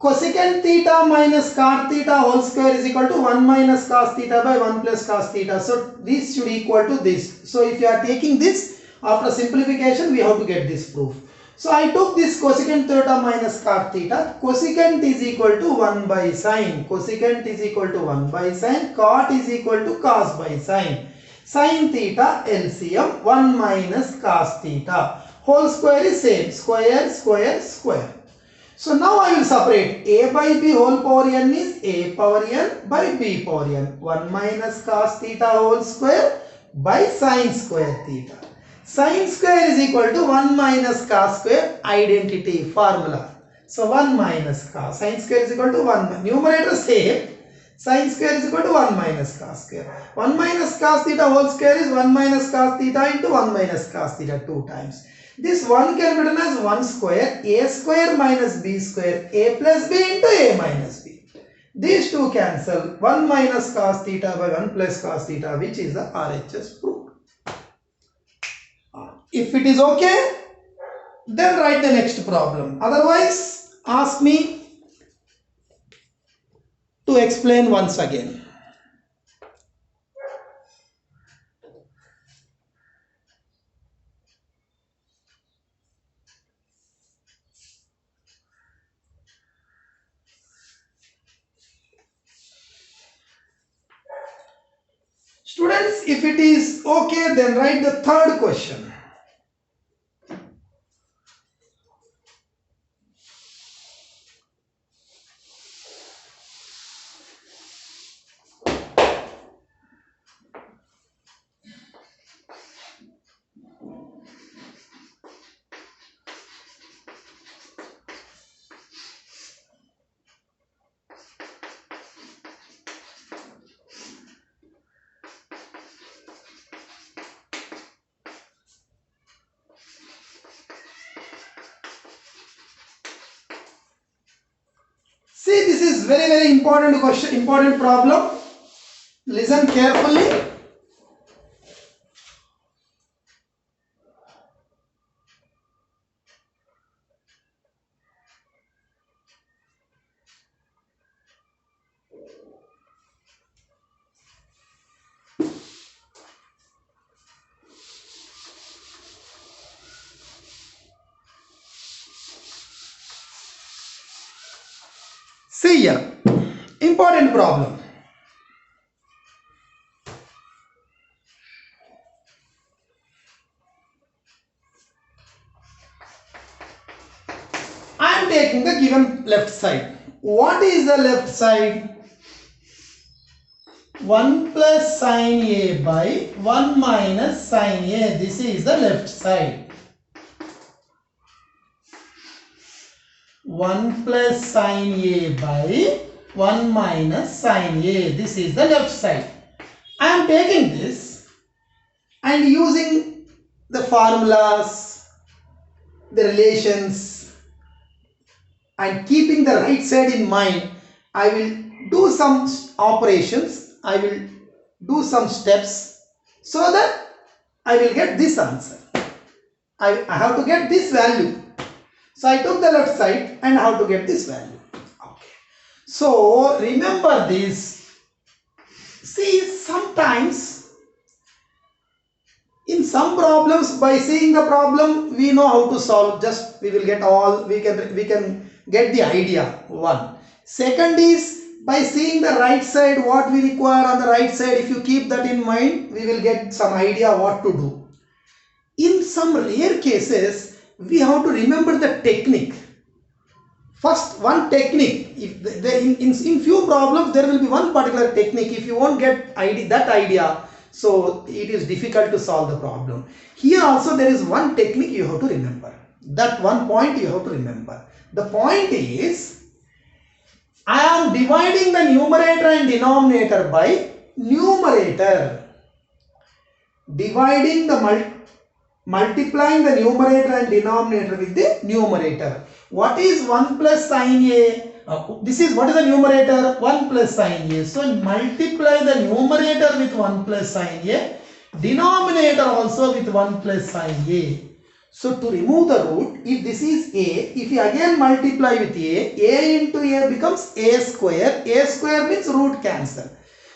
cosecant theta minus cot theta whole square is equal to 1 minus cos theta by 1 plus cos theta. So this should equal to this. So if you are taking this, after simplification we have to get this proof. So I took this cosecant theta minus cot theta. Cosecant is equal to 1 by sine. Cosecant is equal to 1 by sine. Cot is equal to cos by sine. Sin theta LCM 1 minus cos theta. Whole square is same. Square, square, square. So now I will separate a by b whole power n is a power n by b power n. 1 minus cos theta whole square by sin square theta. Sin square is equal to 1 minus cos square, identity formula. So 1 minus cos. Sin square is equal to 1. Numerator same. Sin square is equal to 1 minus cos square. 1 minus cos theta whole square is 1 minus cos theta into 1 minus cos theta 2 times. This 1 can be written as 1 square, a square minus b square, a plus b into a minus b. These two cancel. 1 minus cos theta by 1 plus cos theta, which is the RHS proof. If it is okay, then write the next problem. Otherwise, ask me to explain once again. Students, if it is okay, then write the third question. See, this is very important question, important problem. Listen carefully. See here, important problem. I am taking the given left side. What is the left side? 1 plus sin A by 1 minus sin A. This is the left side. 1 plus sin A by 1 minus sin A. This is the left side. I am taking this and using the formulas, the relations, and keeping the right side in mind, I will do some operations, I will do some steps so that I will get this answer. I have to get this value. So I took the left side and how to get this value. Okay. So remember this. See, sometimes in some problems, by seeing the problem we know how to solve. Just we will get all, we can get the idea. One. Second is, by seeing the right side, what we require on the right side, if you keep that in mind, we will get some idea what to do. In some rare cases, we have to remember the technique. First, one technique. If in few problems there will be one particular technique. If you won't get that idea, so it is difficult to solve the problem. Here also there is one technique you have to remember. That one point you have to remember. The point is, I am dividing the numerator and denominator by numerator. Dividing the multiplying the numerator and denominator with the numerator. What is 1 plus sin A? This is, what is the numerator? 1 plus sin A. So multiply the numerator with 1 plus sin A. Denominator also with 1 plus sin A. So to remove the root, if this is a, if you again multiply with a into a becomes a square means root cancel.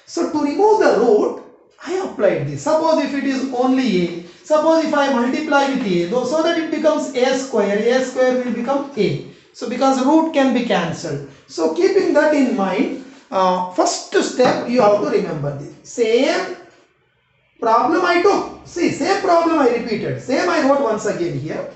So to remove the root, I applied this. Suppose if it is only a, suppose if I multiply with a, so that it becomes a square will become a. So because root can be cancelled. So keeping that in mind, first step you have to remember this. Same problem I took. See, same problem I repeated. Same I wrote once again here.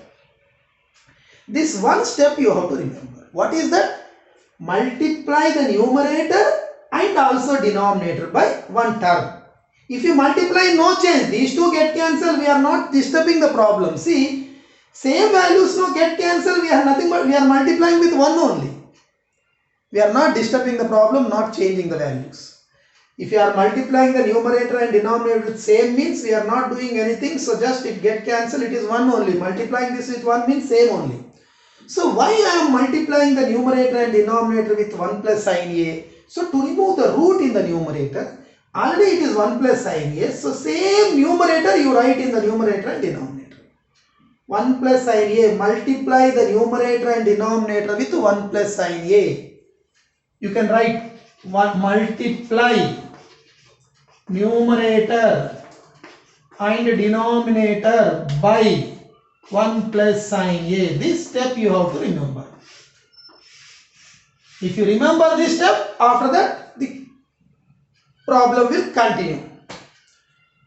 This one step you have to remember. What is that? Multiply the numerator and also denominator by one term. If you multiply, no change. These two get cancelled. We are not disturbing the problem. See, same values no get cancelled. We are nothing but we are multiplying with one only. We are not disturbing the problem, not changing the values. If you are multiplying the numerator and denominator with same means we are not doing anything. So just it get cancelled. It is one only. Multiplying this with one means same only. So why I am multiplying the numerator and denominator with 1 plus sin a? So to remove the root in the numerator, already it is 1 plus sin a. So same numerator you write in the numerator and denominator. 1 plus sin a, multiply the numerator and denominator with 1 plus sin a. You can write multiply numerator and denominator by 1 plus sin a. This step you have to remember. If you remember this step, after that the problem will continue.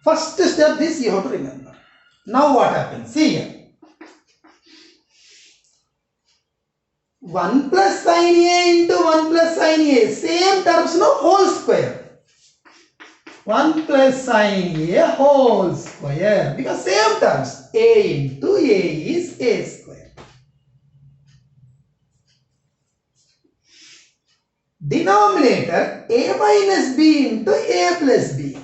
First step this you have to remember. Now what happens? See here. 1 plus sin a into 1 plus sin a. Same terms, no, whole square. 1 plus sin a whole square. Because same terms. A into a is a square. Denominator a minus b into a plus b.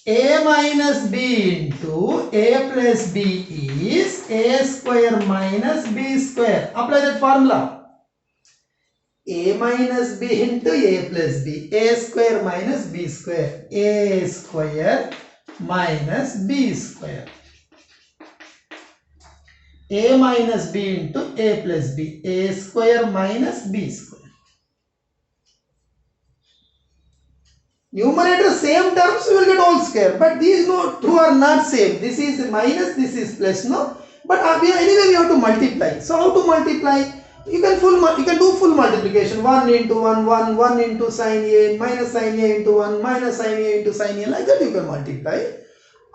A minus b into a plus b is a square minus b square. Apply that formula. A minus b into a plus b. A square minus b square. A square minus b square. A minus b into a plus b. A square minus b square. Numerator same terms you will get whole square, but these two are not same. This is minus, this is plus, no. But anyway we have to multiply. So how to multiply? You can do full multiplication. 1 into 1, 1 into sin a, minus sin a into 1, minus sin a into sin a. Like that you can multiply.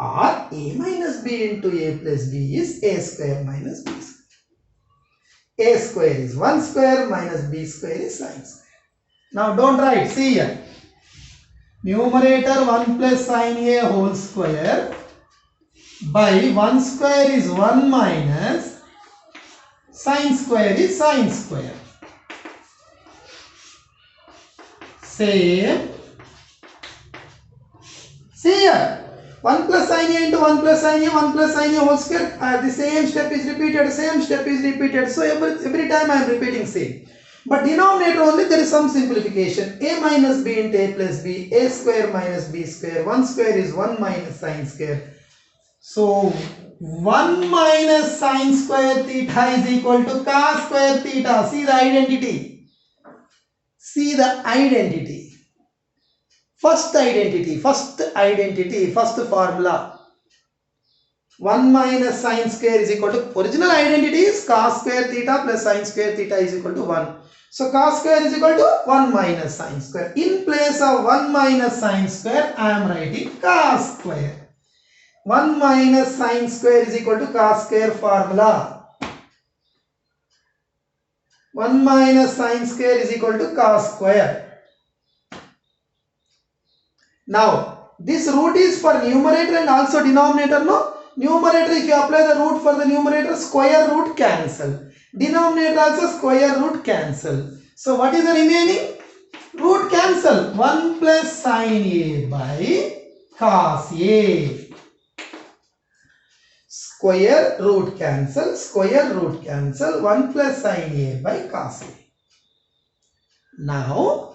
Or a minus b into a plus b is a square minus b square. A square is 1 square minus b square is sin square. Now don't write. See here. Numerator 1 plus sin a whole square by 1 square is 1 minus sin square is sin square. Same. See here. 1 plus sin a into 1 plus sin a, 1 plus sin a whole square. The same step is repeated, same step is repeated. So every time I am repeating same. But denominator only there is some simplification. A minus b into a plus b. A square minus b square. 1 square is 1 minus sin square. So 1 minus sin square theta is equal to cos square theta. See the identity. See the identity. First identity, first formula. 1 minus sin square is equal to, original identity is cos square theta plus sin square theta is equal to 1. So cos square is equal to 1 minus sin square. In place of 1 minus sin square, I am writing cos square. 1 minus sin square is equal to cos square formula. 1 minus sin square is equal to cos square. Now, this root is for numerator and also denominator, no? Numerator, if you apply the root for the numerator, square root cancel. Denominator also square root cancel. So what is the remaining? Root cancel. 1 plus sin a by cos a. Square root cancel. 1 plus sin a by cos a. Now,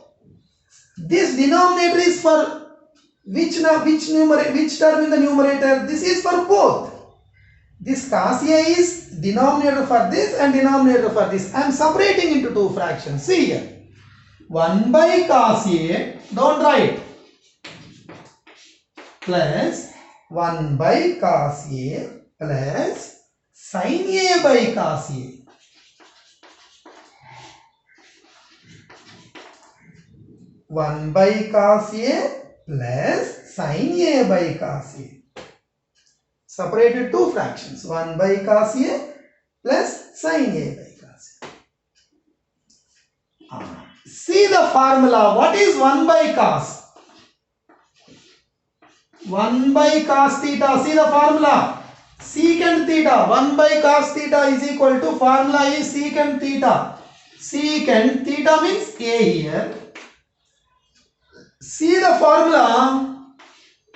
this denominator is for which term in the numerator? This is for both. This cos A is denominator for this and denominator for this. I am separating into two fractions. See here. 1 by cos A, don't write, plus 1 by cos A plus sin A by cos A. 1 by cos A plus sin A by cos A. Separated two fractions. 1 by cos A plus sin A by cos A. See the formula. What is 1 by cos? 1 by cos theta. See the formula. Secant theta. 1 by cos theta is equal to, formula is secant theta. Secant theta means A here. See the formula.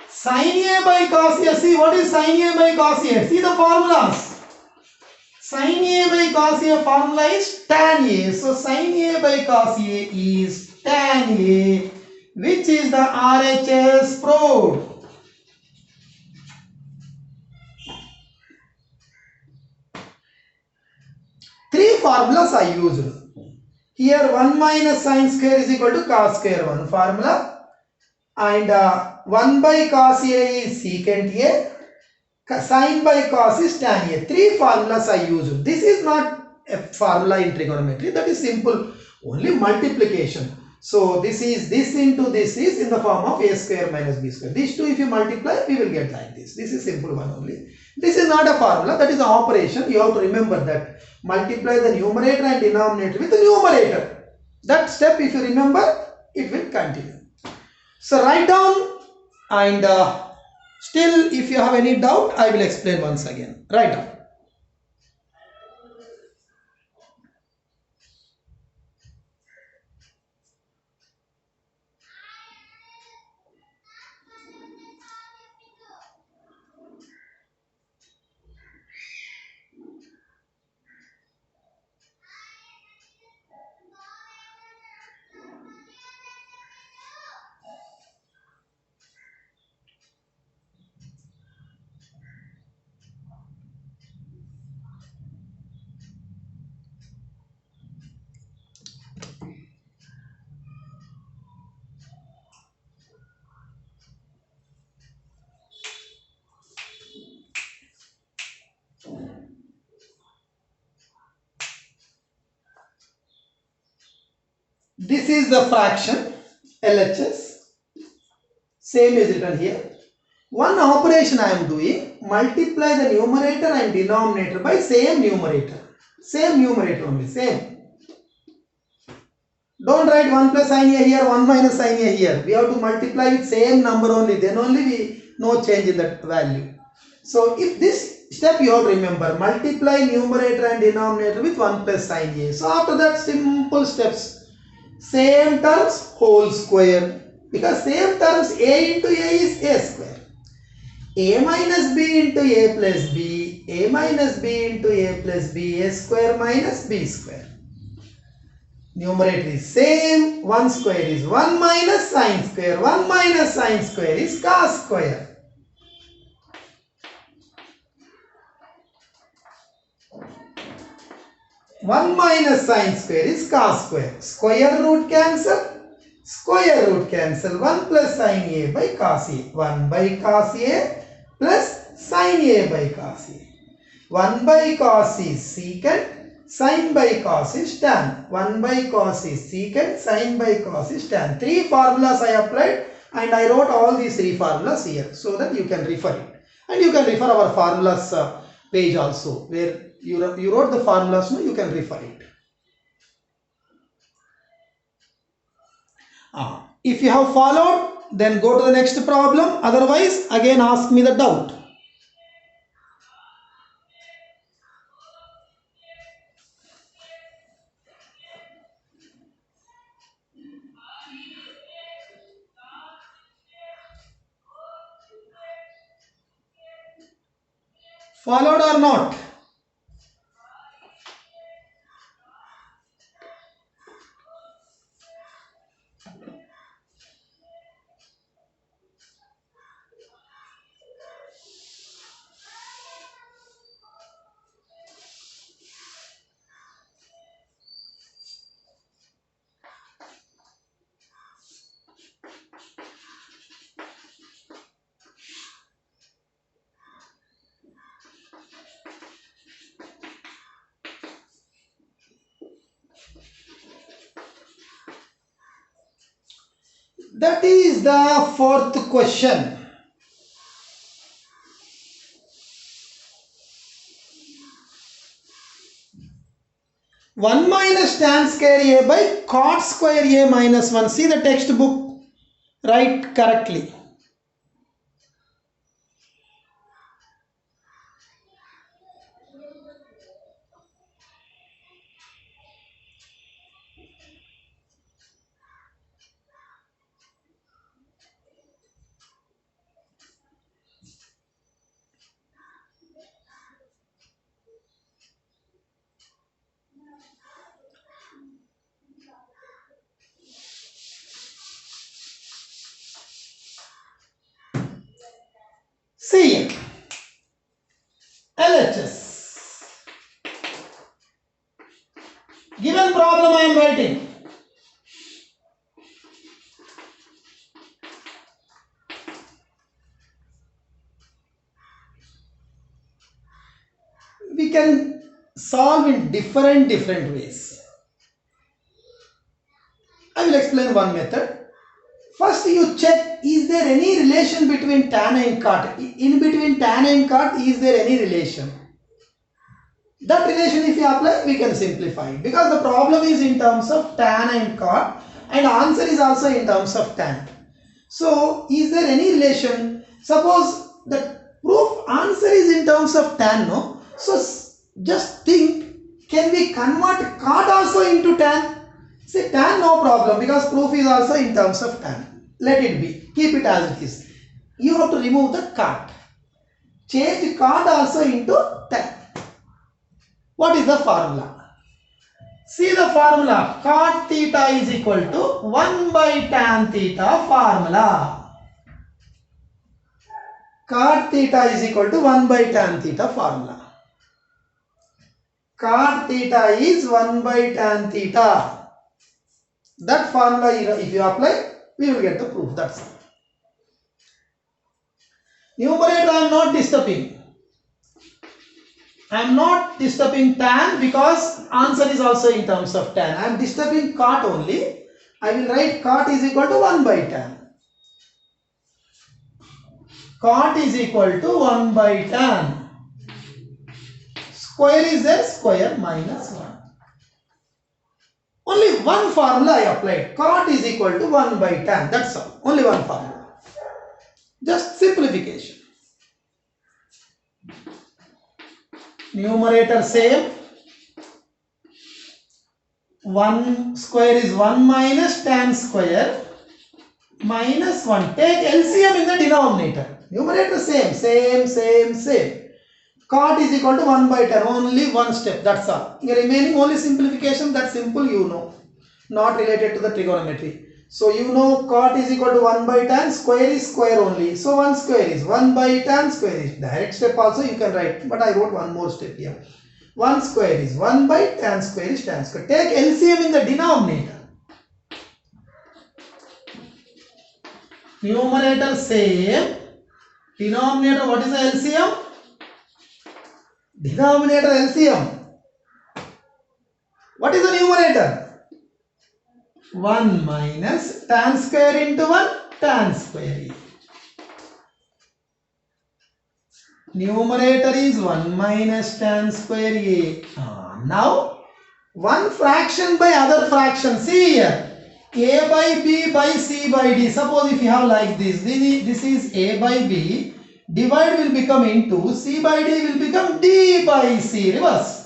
Sin A by cos A. See what is sin A by cos A. See the formulas. Sin A by cos A formula is tan A. So sin A by cos A is tan A, which is the RHS proved. Three formulas I used. Here 1 minus sin square is equal to cos square 1 formula. And 1 by cos A is secant A. Sin by cos is tan A. Three formulas I used. This is not a formula in trigonometry. That is simple. Only multiplication. So this is, this into this is in the form of A square minus B square. These two if you multiply, we will get like this. This is simple one only. This is not a formula. That is an operation. You have to remember that. Multiply the numerator and denominator with the numerator. That step if you remember, it will continue. So write down, and still if you have any doubt, I will explain once again. Write down. This is the fraction LHS. Same is written here. One operation I am doing, multiply the numerator and denominator by same numerator. Same numerator only, same. Don't write 1 plus sin A here, 1 minus sin A here. We have to multiply with same number only. Then only we no change in that value. So if this step you have to remember, multiply numerator and denominator with 1 plus sin A. So after that simple steps. Same terms whole square. Because same terms A into A is A square. A minus B into A plus B. A minus B into A plus B. A square minus B square. Numerator is same. 1 square is 1 minus sin square. 1 minus sin square is cos square. One minus sin square is cos square. Square root cancel. Square root cancel. 1 plus sin A by cos A. 1 by cos A plus sin A by cos A. 1 by cos is secant. Sin by cos is tan. 1 by cos is secant. Sin by cos is tan. Three formulas I applied, and I wrote all these three formulas here so that you can refer it. And you can refer our formulas page also, where you wrote the formulas, no, you can refer it. If you have followed, then go to the next problem. Otherwise, again ask me the doubt. Followed or not? That is the fourth question. One minus tan square a by cot square a minus 1. See the textbook, write correctly. See, LHS. Given problem I am writing. We can solve in different ways. I will explain one method. First you check, is there any relation between tan and cot? In between tan and cot, is there any relation? That relation if you apply, we can simplify it. Because the problem is in terms of tan and cot and answer is also in terms of tan. So is there any relation? Suppose the proof answer is in terms of tan, no? So just think, can we convert cot also into tan? Say tan, no problem, because proof is also in terms of tan. Let it be. Keep it as it is. You have to remove the cot. Change cot also into tan. What is the formula? See the formula. Cot theta is equal to 1 by tan theta formula. Cot theta is equal to 1 by tan theta formula. Cot theta is 1 by tan theta. That formula, if you apply, we will get the proof. That's all. Numerator I am not disturbing. I am not disturbing tan because answer is also in terms of tan. I am disturbing cot only. I will write cot is equal to 1 by tan. Cot is equal to 1 by tan. Square is there, square minus 1. Only one formula I applied. Cot is equal to 1 by tan. That's all. Only one formula. Just simplification. Numerator same. 1 square is 1 minus tan square minus 1. Take LCM in the denominator. Numerator same. Cot is equal to 1 by tan. Only one step. That's all. The remaining only simplification. That's simple, you know. Not related to the trigonometry. So you know cot is equal to 1 by tan. Square is square only. So 1 square is 1 by tan. Square is direct step also you can write. But I wrote one more step here. 1 square is 1 by tan square is tan square. Take LCM in the denominator. Numerator same. Denominator, what is the LCM? Denominator LCM. What is the numerator? 1 minus tan square into 1 tan square. Numerator is 1 minus tan square a. Now, one fraction by other fraction. See here. A by B by C by D. Suppose if you have like this. This is A by B. Divide will become into C by D will become D by C. Reverse.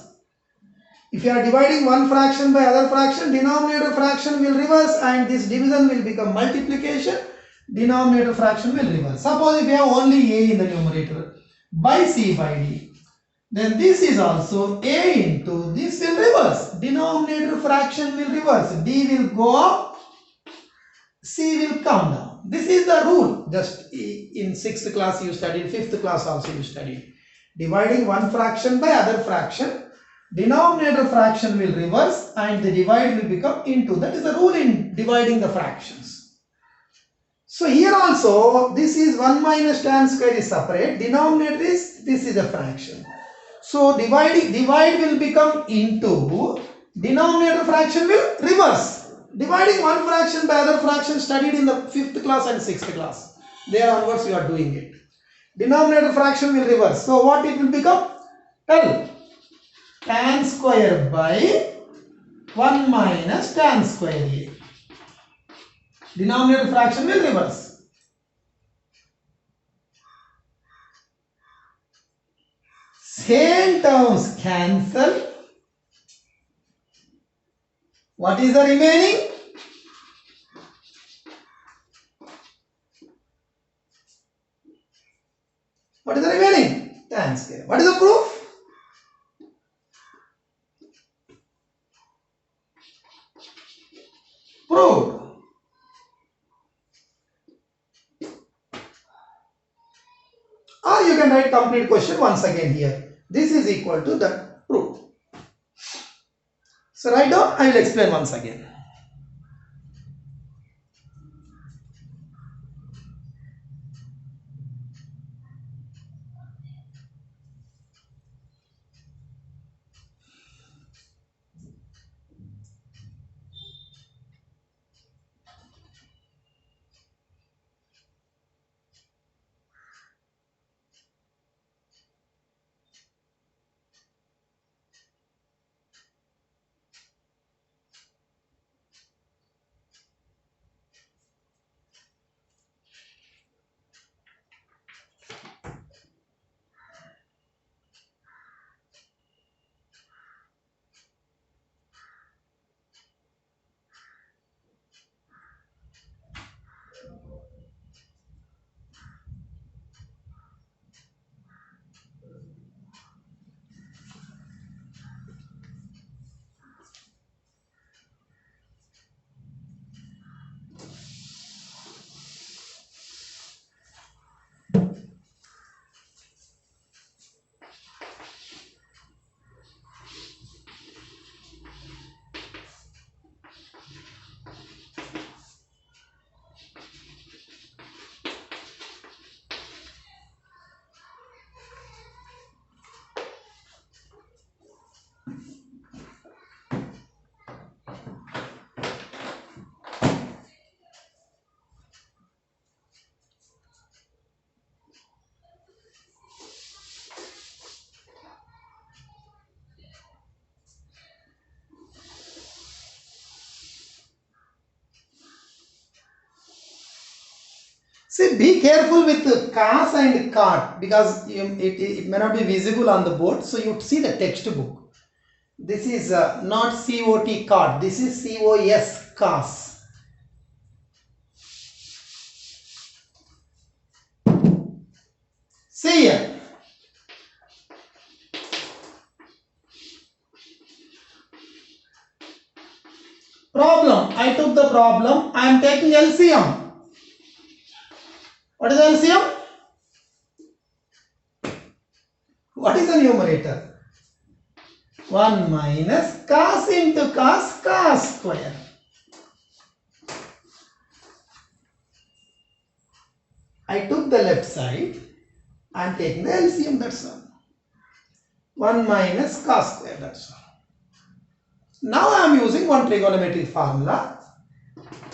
If you are dividing one fraction by other fraction, denominator fraction will reverse and this division will become multiplication. Denominator fraction will reverse. Suppose if you have only A in the numerator by C by D, then this is also A into this will reverse. Denominator fraction will reverse. D will go up, C will come down. This is the rule. Just in 6th class you studied, 5th class also you studied. Dividing one fraction by other fraction, denominator fraction will reverse and the divide will become into. That is the rule in dividing the fractions. So here also this is 1 minus tan square is separate. Denominator is, this is a fraction. So divide will become into. Denominator fraction will reverse. Dividing one fraction by other fraction studied in the 5th class and 6th class. There onwards you are doing it. Denominator fraction will reverse. So what it will become? Tell. Tan square by 1 minus tan square A. Denominator fraction will reverse. Same terms cancel. What is the remaining? What is the remaining? Tan square. What is the proof? Proved. Or you can write complete question once again here. This is equal to that proof. So write down, I will explain once again. See, be careful with the cars and cart because it may not be visible on the board. So you see the textbook. This is not COT cart. This is COS cars. See here. Problem. I took the problem. I am taking LCM. What is LCM? What is the numerator? 1 minus cos into cos square. I took the left side. I am taking the LCM, that's all. 1 minus cos square, that's all. Now I am using one trigonometric formula.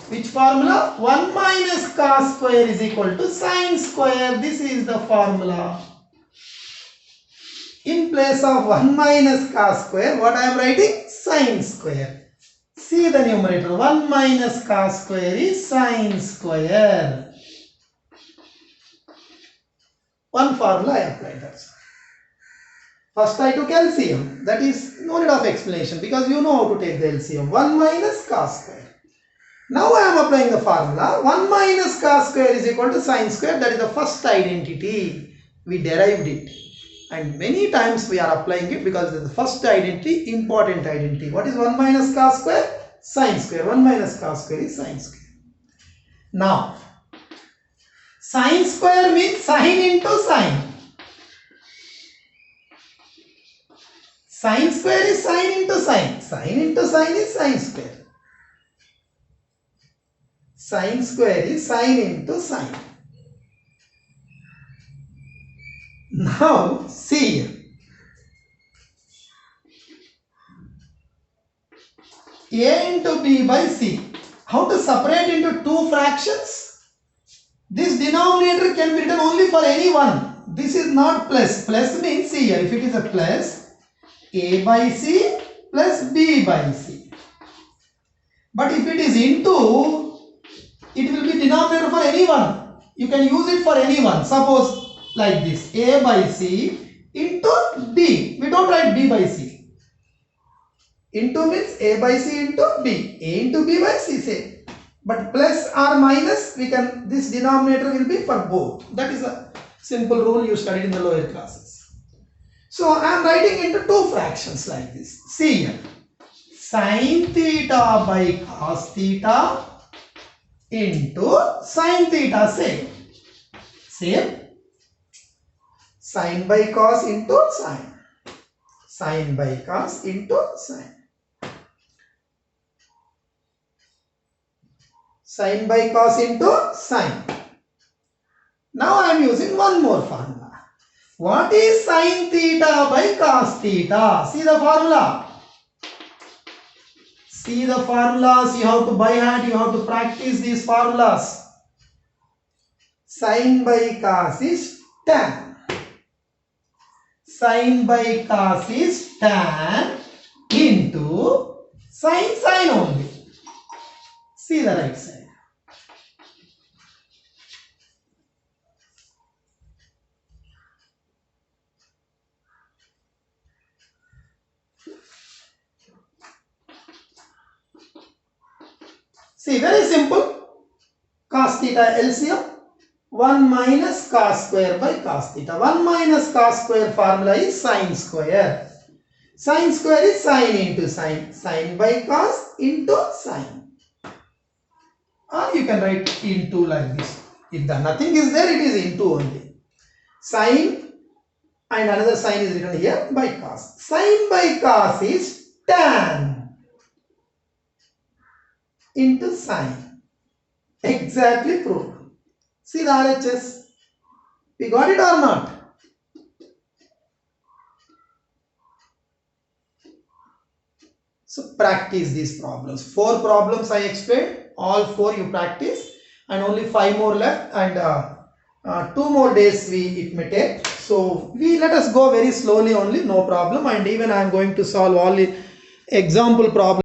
Which formula? 1 minus cos square is equal to sin square. This is the formula. In place of 1 minus cos square, what I am writing? Sin square. See the numerator. 1 minus cos square is sin square. One formula I applied. That's all. First I took LCM. That is no need of explanation because you know how to take the LCM. 1 minus cos square. Now I am applying the formula. 1 minus cos square is equal to sin square. That is the first identity. We derived it. And many times we are applying it because it is the first identity, important identity. What is 1 minus cos square? Sin square. 1 minus cos square is sin square. Now, sin square means sin into sin. Sin square is sin into sin. Sin into sin is sin square. Sin square is sin into sin. Now see, A into B by C. How to separate into two fractions? This denominator can be written only for any one. This is not plus. Plus means, see here, if it is a plus, A by C plus B by C. But if it is into, it will be denominator for anyone. You can use it for anyone. Suppose like this, A by C into B. We don't write B by C. Into means A by C into B. A into B by C, say. But plus or minus, we can, this denominator will be for both. That is a simple rule you studied in the lower classes. So I am writing into two fractions like this. See here. Sin theta by cos theta into sin theta, same. Same. Sin by cos into sin. Sin by cos into sin. Sin by cos into sin. Now I am using one more formula. What is sin theta by cos theta? See the formula. See the formulas. You have to by hand, you have to practice these formulas. Sin by cos is tan. Sin by cos is tan into sin only. See the right side. See, very simple. Cos theta LCM. 1 minus cos square by cos theta. 1 minus cos square formula is sin square. Sin square is sin into sin. Sin by cos into sin. Or you can write into like this. If the nothing is there, it is into only. Sin and another sign is written here by cos. Sin by cos is tan into sin. Exactly proved. See the RHS. We got it or not? So practice these problems. 4 problems I explained. All 4 you practice, and only 5 more left, and 2 more days it may take. So let us go very slowly only, no problem. And even I am going to solve all the example problems.